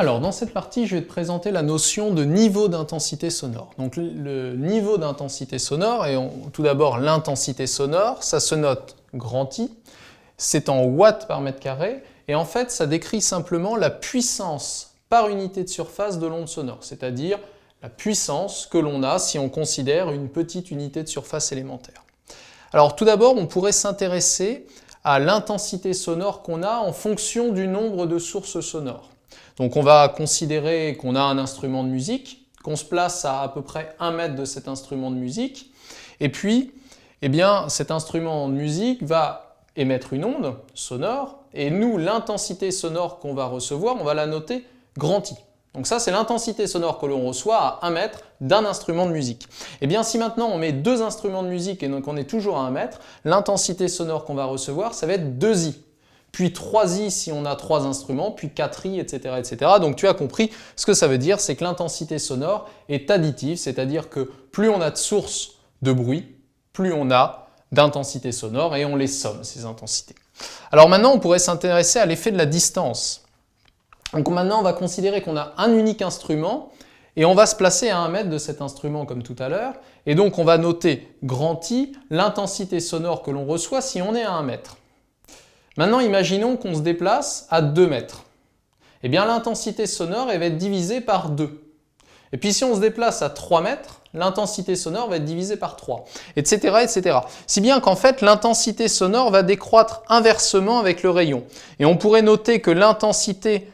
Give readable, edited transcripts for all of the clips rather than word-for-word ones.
Alors, dans cette partie, je vais te présenter la notion de niveau d'intensité sonore. Donc, le niveau d'intensité sonore, et tout d'abord l'intensité sonore, ça se note grand I, c'est en watts par mètre carré, et en fait, ça décrit simplement la puissance par unité de surface de l'onde sonore, c'est-à-dire la puissance que l'on a si on considère une petite unité de surface élémentaire. Alors, tout d'abord, on pourrait s'intéresser à l'intensité sonore qu'on a en fonction du nombre de sources sonores. Donc on va considérer qu'on a un instrument de musique, qu'on se place à peu près 1 mètre de cet instrument de musique, et puis eh bien, cet instrument de musique va émettre une onde sonore, et nous, l'intensité sonore qu'on va recevoir, on va la noter grand I. Donc ça, c'est l'intensité sonore que l'on reçoit à 1 mètre d'un instrument de musique. Et bien si maintenant on met 2 instruments de musique et donc on est toujours à 1 mètre, l'intensité sonore qu'on va recevoir, ça va être 2I. Puis 3i si on a 3 instruments, puis 4i, etc., etc. Donc tu as compris ce que ça veut dire, c'est que l'intensité sonore est additive, c'est-à-dire que plus on a de sources de bruit, plus on a d'intensité sonore et on les somme, ces intensités. Alors maintenant, on pourrait s'intéresser à l'effet de la distance. Donc maintenant, on va considérer qu'on a un unique instrument et on va se placer à 1 mètre de cet instrument comme tout à l'heure. Et donc on va noter grand I, l'intensité sonore que l'on reçoit si on est à 1 mètre. Maintenant, imaginons qu'on se déplace à 2 mètres. Eh bien, l'intensité sonore elle va être divisée par 2. Et puis, si on se déplace à 3 mètres, l'intensité sonore va être divisée par 3, etc., etc. Si bien qu'en fait, l'intensité sonore va décroître inversement avec le rayon. Et on pourrait noter que l'intensité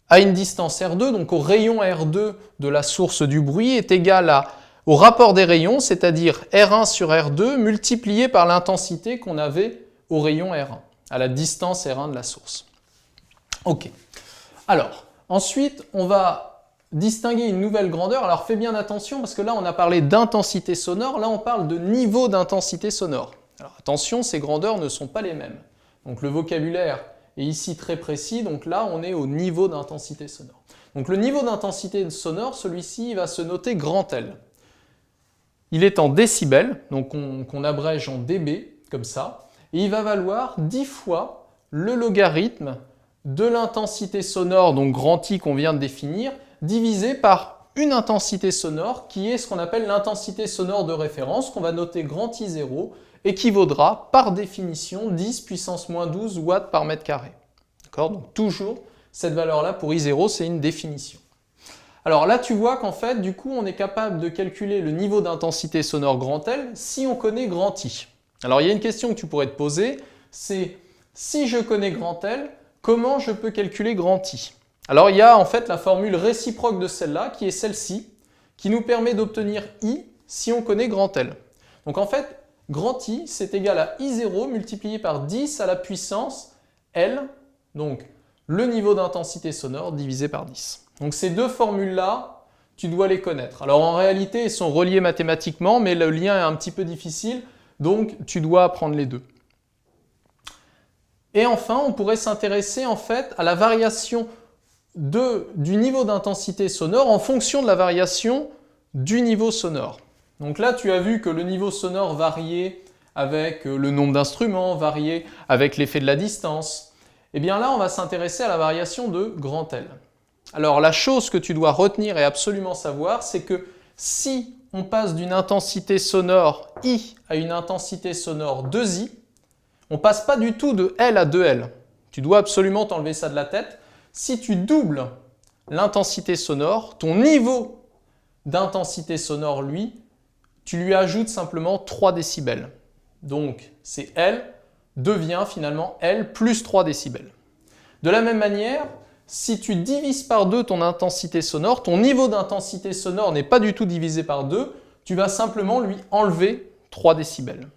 à une distance R2, donc au rayon R2 de la source du bruit, est égale au rapport des rayons, c'est-à-dire R1 sur R2 multiplié par l'intensité qu'on avait au rayon R1. À la distance R1 de la source. Ok. Alors, ensuite, on va distinguer une nouvelle grandeur. Alors, fais bien attention parce que là, on a parlé d'intensité sonore. Là, on parle de niveau d'intensité sonore. Alors, attention, ces grandeurs ne sont pas les mêmes. Donc, le vocabulaire est ici très précis. Donc là, on est au niveau d'intensité sonore. Donc, le niveau d'intensité sonore, celui-ci, va se noter grand L. Il est en décibels, donc qu'on abrège en dB, comme ça. Et il va valoir 10 fois le logarithme de l'intensité sonore, donc grand I qu'on vient de définir, divisé par une intensité sonore qui est ce qu'on appelle l'intensité sonore de référence, qu'on va noter grand I0, équivaudra par définition 10 puissance moins 12 watts par mètre carré. D'accord ? Donc toujours, cette valeur-là pour I0, c'est une définition. Alors là, tu vois qu'en fait, du coup, on est capable de calculer le niveau d'intensité sonore grand L si on connaît grand I. Alors, il y a une question que tu pourrais te poser, c'est si je connais grand L, comment je peux calculer grand I? Alors, il y a en fait la formule réciproque de celle-là, qui est celle-ci, qui nous permet d'obtenir I si on connaît grand L. Donc, en fait, grand I, c'est égal à I0 multiplié par 10 à la puissance L, donc le niveau d'intensité sonore divisé par 10. Donc, ces deux formules-là, tu dois les connaître. Alors, en réalité, elles sont reliées mathématiquement, mais le lien est un petit peu difficile. Donc, tu dois apprendre les deux. Et enfin, on pourrait s'intéresser en fait à la variation du niveau d'intensité sonore en fonction de la variation du niveau sonore. Donc là, tu as vu que le niveau sonore variait avec le nombre d'instruments, variait avec l'effet de la distance. Et bien là, on va s'intéresser à la variation de grand L. Alors, la chose que tu dois retenir et absolument savoir, c'est que si on passe d'une intensité sonore I à une intensité sonore 2I, on ne passe pas du tout de L à 2L. Tu dois absolument t'enlever ça de la tête. Si tu doubles l'intensité sonore, ton niveau d'intensité sonore, lui, tu lui ajoutes simplement 3 décibels. Donc, c'est L devient finalement L plus 3 décibels. De la même manière, si tu divises par 2 ton intensité sonore, ton niveau d'intensité sonore n'est pas du tout divisé par 2, tu vas simplement lui enlever 3 décibels.